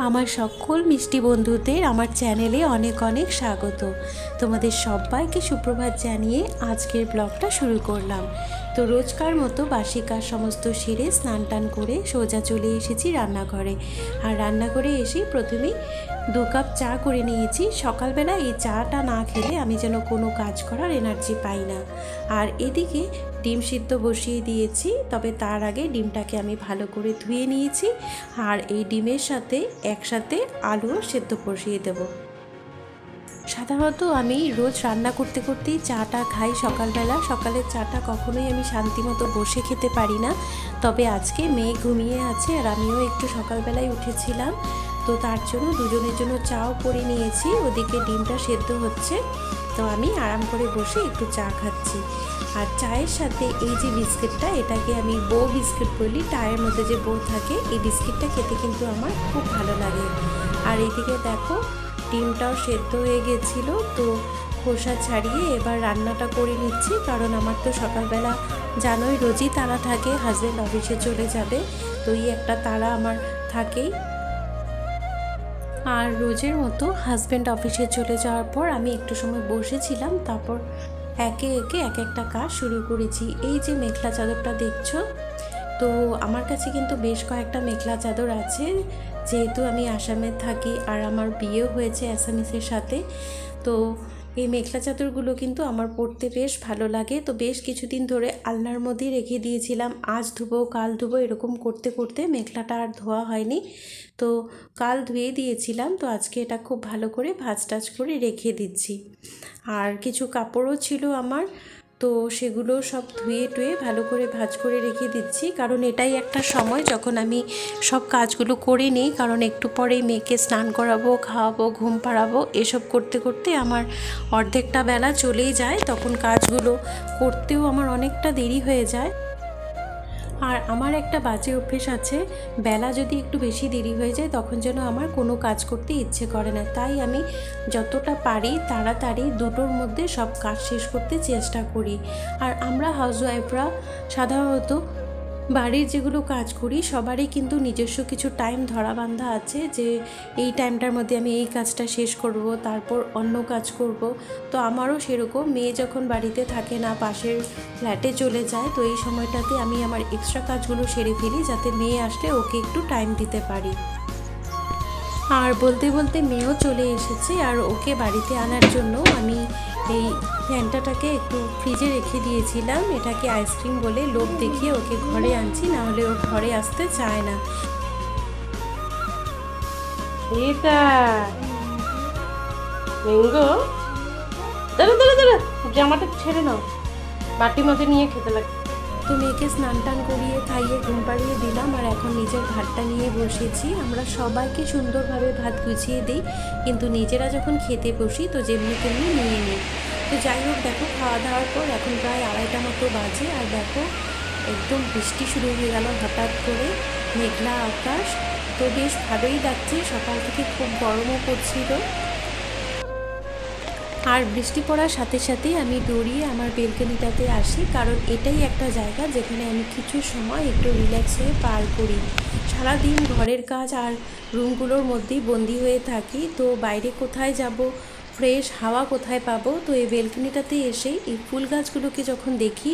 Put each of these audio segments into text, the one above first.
আমার সকল মিষ্টি বন্ধুদের আমার চ্যানেলে অনেক অনেক স্বাগত। তোমাদের সবাইকে সুপ্রভাত জানিয়ে আজকের ব্লগটা শুরু করলাম। তো রোজকার মতো বাসি কাজ সমস্ত সেরে স্নান টান করে সোজা চলে এসেছি রান্নাঘরে। আর রান্নাঘরে এসে প্রথমেই 2 কাপ চা করে নিয়েছি। সকালবেলা এই চাটা না খেলে আমি যেন কোনো কাজ করার এনার্জি পাই না। আর এদিকে ডিম সিদ্ধ বসিয়ে দিয়েছি, তবে তার আগে ডিমটাকে আমি ভালো করে ধুয়ে নিয়েছি। আর এই ডিমের সাথে একসাথে আলুও সেদ্ধ বসিয়ে দেব। সাধারণত আমি রোজ রান্না করতে করতেই চাটা খাই সকালবেলা। সকালের চাটা কখনোই আমি শান্তিমতো বসে খেতে পারি না। তবে আজকে মেয়ে ঘুমিয়ে আছে আর আমিও একটু সকালবেলায় উঠেছিলাম, তো তার জন্য দুজনের জন্য চাও করে নিয়েছি। ওদিকে ডিমটা সেদ্ধ হচ্ছে, তো আমি আরাম করে বসে একটু চা খাচ্ছি। আর চায়ের সাথে এই যে বিস্কিটটা, এটাকে আমি বো বিস্কিট বলি, টায়ের মধ্যে যে বো থাকে, এই বিস্কিটটা খেতে কিন্তু আমার খুব ভালো লাগে। আর এইদিকে দেখো ডিমটাও সেদ্ধ হয়ে গেছিলো, তো খোসা ছাড়িয়ে এবার রান্নাটা করে নিচ্ছি। কারণ আমার তো সকালবেলা জানোই রোজই তাড়া থাকে, হাজব্যান্ড অফিসে চলে যাবে, তো এই একটা তাড়া আমার থাকেই। আর রোজের মতো হাজব্যান্ড অফিসে চলে যাওয়ার পর আমি একটু সময় বসেছিলাম, তারপর একে একে এক একটা কাজ শুরু করেছি। এই যে মেখলা চাদরটা দেখছো, তো আমার কাছে কিন্তু বেশ কয়েকটা মেখলা চাদর আছে, যেহেতু আমি আসামে থাকি আর আমার বিয়ে হয়েছে অ্যাসামিসের সাথে। তো এই মেখলা চাদরগুলো কিন্তু আমার পরতে বেশ ভালো লাগে। তো বেশ কিছুদিন ধরে আলনার মধ্যেই রেখে দিয়েছিলাম, আজ ধুবো কাল ধুবো এরকম করতে করতে মেখলাটা আর ধোয়া হয়নি। তো কাল ধুয়ে দিয়েছিলাম, তো আজকে এটা খুব ভালো করে ভাঁজ টাজ করে রেখে দিচ্ছি। আর কিছু কাপড়ও ছিল আমার, তো সেগুলো সব ধুয়ে টুয়ে ভালো করে ভাঁজ করে রেখে দিচ্ছি। কারণ এটাই একটা সময় যখন আমি সব কাজগুলো করে নিই, কারণ একটু পরেই মেয়েকে স্নান করাবো, খাওয়াবো, ঘুম পাড়াবো, এসব করতে করতে আমার অর্ধেকটা বেলা চলেই যায়। তখন কাজগুলো করতেও আমার অনেকটা দেরি হয়ে যায়। আর আমার একটা বাজে অভ্যেস আছে, বেলা যদি একটু বেশি দেরি হয়ে যায় তখন যেন আমার কোনো কাজ করতে ইচ্ছে করে না। তাই আমি যতটা পারি তাড়াতাড়ি 2টোর মধ্যে সব কাজ শেষ করতে চেষ্টা করি। আর আমরা হাউসওয়াইফরা সাধারণত বাড়ির যেগুলো কাজ করি সবারই কিন্তু নিজস্ব কিছু টাইম ধরাবান্ধা আছে, যে এই টাইমটার মধ্যে আমি এই কাজটা শেষ করব, তারপর অন্য কাজ করব। তো আমারও সেরকম, মেয়ে যখন বাড়িতে থাকে না, পাশের ফ্ল্যাটে চলে যায়, তো এই সময়টাতে আমি আমার এক্সট্রা কাজগুলো সেরে ফেলি, যাতে মেয়ে আসলে ওকে একটু টাইম দিতে পারি। আর বলতে বলতে মেয়েও চলে এসেছে, আর ওকে বাড়িতে আনার জন্য আমি এই ফ্যান্টাটাকে একটু ফ্রিজে রেখে দিয়েছিলাম। এটাকে আইসক্রিম বলে লোভ দেখিয়ে ওকে ঘরে আনছি, নাহলে ও ঘরে আসতে চায় না। এটা ম্যাঙ্গো, দাঁড়া দাঁড়া দাঁড়া, জামাটা ছেড়ে নাও, বাটির মধ্যে নিয়ে খেতে লাগে। তো মেয়েকে স্নান টান করিয়ে খাইয়ে ঘুম পাড়িয়ে দিলাম, আর এখন নিজের ভাতটা নিয়ে বসেছি। আমরা সবাইকে সুন্দরভাবে ভাত গুছিয়ে দিই, কিন্তু নিজেরা যখন খেতে বসি তো যেমনি তেমনি নিয়ে নিই। তো যাই হোক, দেখো খাওয়া দাওয়ার পর এখন প্রায় 2:30 মতো বাজে, আর দেখো একদম বৃষ্টি শুরু হয়ে গেল হঠাৎ করে, মেঘলা আকাশ। তো বেশ ভালোই লাগছে, সকাল থেকে খুব গরমও পড়ছিল। আর বৃষ্টি পড়ার সাথে সাথেই আমি দৌড়িয়ে আমার বেলকনিটাতে আসি, কারণ এটাই একটা জায়গা যেখানে আমি কিছু সময় একটু রিল্যাক্স হয়ে পার করি। সারাদিন ঘরের কাজ আর রুমগুলোর মধ্যেই বন্দি হয়ে থাকি, তো বাইরে কোথায় যাব, ফ্রেশ হাওয়া কোথায় পাবো। তো এই বেলকনিটাতে এসে এই ফুল গাছগুলোকে যখন দেখি,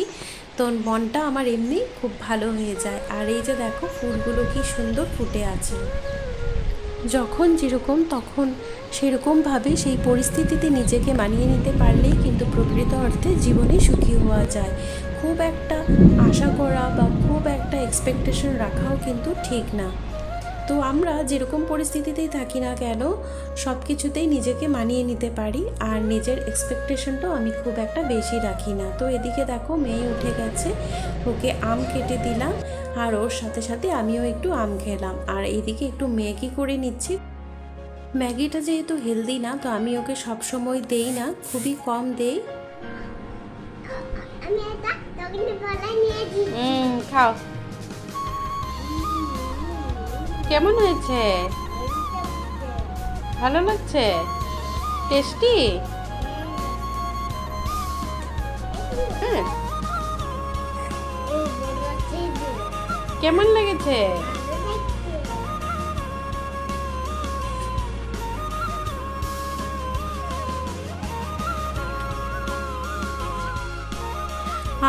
তখন মনটা আমার এমনি খুব ভালো হয়ে যায়। আর এই যে দেখো ফুলগুলো কি সুন্দর ফুটে আছে। যখন যেরকম তখন সেরকমভাবে সেই পরিস্থিতিতে নিজেকে মানিয়ে নিতে পারলেই কিন্তু প্রকৃত অর্থে জীবনে সুখী হওয়া যায়। খুব একটা আশা করা বা খুব একটা এক্সপেকটেশন রাখাও কিন্তু ঠিক না। তো আমরা যেরকম পরিস্থিতিতেই থাকি না কেন, সব কিছুতেই নিজেকে মানিয়ে নিতে পারি, আর নিজের এক্সপেকটেশনটাও আমি খুব একটা বেশি রাখি না। তো এদিকে দেখো মেয়ে উঠে গেছে, ওকে আম কেটে দিলাম, আর ওর সাথে সাথে আমিও একটু আম খেলাম। আর এইদিকে একটু ম্যাগি করে নিচ্ছি। ম্যাগিটা যেহেতু হেলদি না, তো আমি ওকে সব সময় দেই না, খুবই কম দেই। খাও। কেমন হয়েছে? ভালো লাগছে? টেস্টি? হ্যাঁ। কেমন লেগেছে?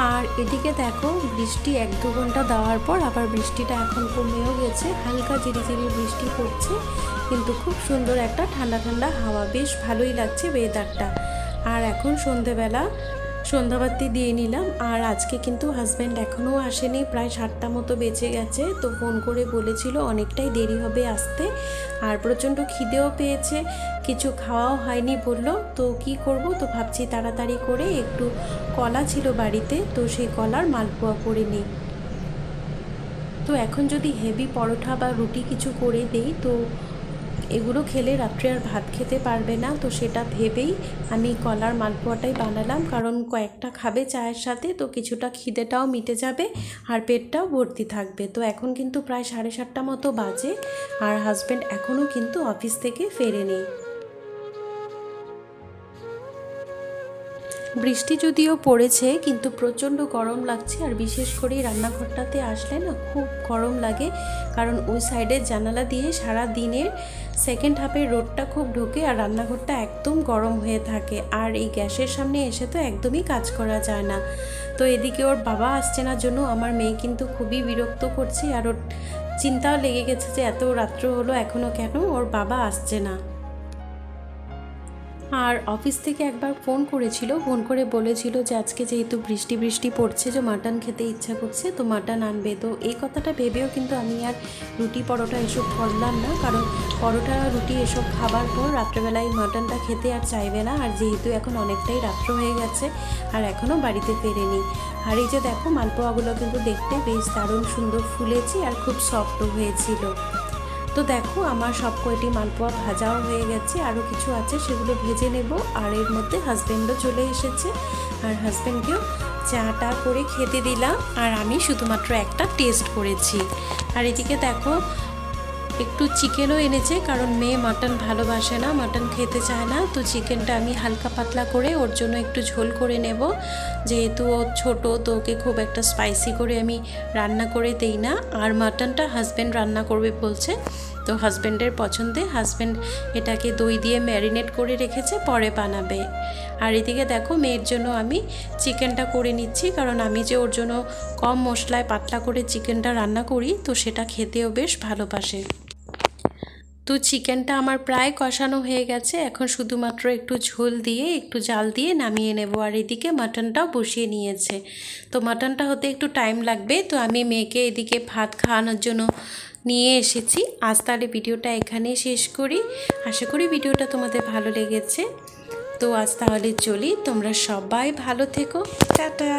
আর এদিকে দেখো বৃষ্টি 1-2 ঘন্টা দেওয়ার পর আবার বৃষ্টিটা এখন কমেও গেছে, হালকা ঝিরিঝিরি বৃষ্টি পড়ছে, কিন্তু খুব সুন্দর একটা ঠান্ডা ঠান্ডা হাওয়া, বেশ ভালোই লাগছে ওয়েদারটা। আর এখন সন্ধ্যাবাতি দিয়ে নিলাম। আর আজকে কিন্তু হাজব্যান্ড এখনও আসেনি, প্রায় 7টা মতো বেজে গেছে। তো ফোন করে বলেছিল অনেকটাই দেরি হবে আসতে, আর প্রচণ্ড খিদেও পেয়েছে, কিছু খাওয়াও হয়নি বললো। তো কি করব, তো ভাবছি তাড়াতাড়ি করে একটু কলা ছিল বাড়িতে, তো সেই কলার মালপোয়া করে নিই। তো এখন যদি হেভি পরোটা বা রুটি কিছু করে দেই, তো এগুলো খেলে রাত্রে আর ভাত খেতে পারবে না। তো সেটা ভেবেই আমি কলার মালপোয়াটাই বানালাম, কারণ কয়েকটা খাবে চায়ের সাথে, তো কিছুটা খিদেটাও মিটে যাবে আর পেটটাও ভর্তি থাকবে। তো এখন কিন্তু প্রায় 7:30 মতো বাজে, আর হাজব্যান্ড এখনও কিন্তু অফিস থেকে ফেরেনি। বৃষ্টি যদিও পড়েছে, কিন্তু প্রচণ্ড গরম লাগছে। আর বিশেষ করে রান্নাঘরটাতে আসলে না খুব গরম লাগে, কারণ ওই সাইডের জানালা দিয়ে সারা দিনের সেকেন্ড হাফের রোদটা খুব ঢোকে, আর রান্নাঘরটা একদম গরম হয়ে থাকে। আর এই গ্যাসের সামনে এসে তো একদমই কাজ করা যায় না। তো এদিকে ওর বাবা আসছে না জন্য আমার মেয়ে কিন্তু খুবই বিরক্ত করছে, আর ওর চিন্তাও লেগে গেছে যে এত রাত্র হলো এখনও কেন ওর বাবা আসছে না। আর অফিস থেকে একবার ফোন করেছিল, ফোন করে বলেছিল যে আজকে যেহেতু বৃষ্টি পড়ছে, যে মাটন খেতে ইচ্ছা করছে, তো মাটন আনবে। তো এই কথাটা ভেবেও কিন্তু আমি আর রুটি পরোটা এসব করলাম না, কারণ পরোটা রুটি এসব খাবার পর রাত্রেবেলায় মাটনটা খেতে আর চাইবে না। আর যেহেতু এখন অনেকটাই রাত্র হয়ে গেছে আর এখনও বাড়িতে ফেরেনি। আর এই যে দেখো মালপোয়াগুলো কিন্তু দেখতে বেশ দারুণ সুন্দর ফুলেছে আর খুব সফটও হয়েছিল। তো দেখো আমার সব কয়টি মালপোয়া ভাজাও হয়ে গেছে, আরও কিছু আছে সেগুলো ভেজে নেব। আর এর মধ্যে হাজব্যান্ডও চলে এসেছে, আর হাজব্যান্ডকেও চাটা করে খেতে দিলাম, আর আমি শুধুমাত্র একটা টেস্ট করেছি। আর এদিকে দেখো একটু চিকেনও এনেছে, কারণ মেয়ে মাটন ভালোবাসে না, মাটন খেতে চায় না। তো চিকেনটা আমি হালকা পাতলা করে ওর জন্য একটু ঝোল করে নেব, যেহেতু ও ছোটো, তো ওকে খুব একটা স্পাইসি করে আমি রান্না করে দেই না। আর মাটনটা হাজব্যান্ড রান্না করবে বলছে, তো হাজব্যান্ডের পছন্দে হাজব্যান্ড এটাকে দই দিয়ে ম্যারিনেট করে রেখেছে, পরে বানাবে। আর এদিকে দেখো মেয়ের জন্য আমি চিকেনটা করে নিচ্ছি, কারণ আমি যে ওর জন্য কম মশলায় পাতলা করে চিকেনটা রান্না করি, তো সেটা খেতেও বেশ ভালোবাসে। তো চিকেনটা আমার প্রায় কষানো হয়ে গেছে, এখন শুধুমাত্র একটু ঝোল দিয়ে একটু জাল দিয়ে নামিয়ে নেব। আর এদিকে মাটনটাও বসিয়ে নিয়েছে, তো মাটনটা হতে একটু টাইম লাগবে। তো আমি মেয়েকে এদিকে ভাত খাওয়ানোর জন্য নিয়ে এসেছি। আজ তাহলে ভিডিওটা এখানেই শেষ করি, আশা করি ভিডিওটা তোমাদের ভালো লেগেছে। তো আজ তাহলে চলি, তোমরা সবাই ভালো থেকো, টাটা।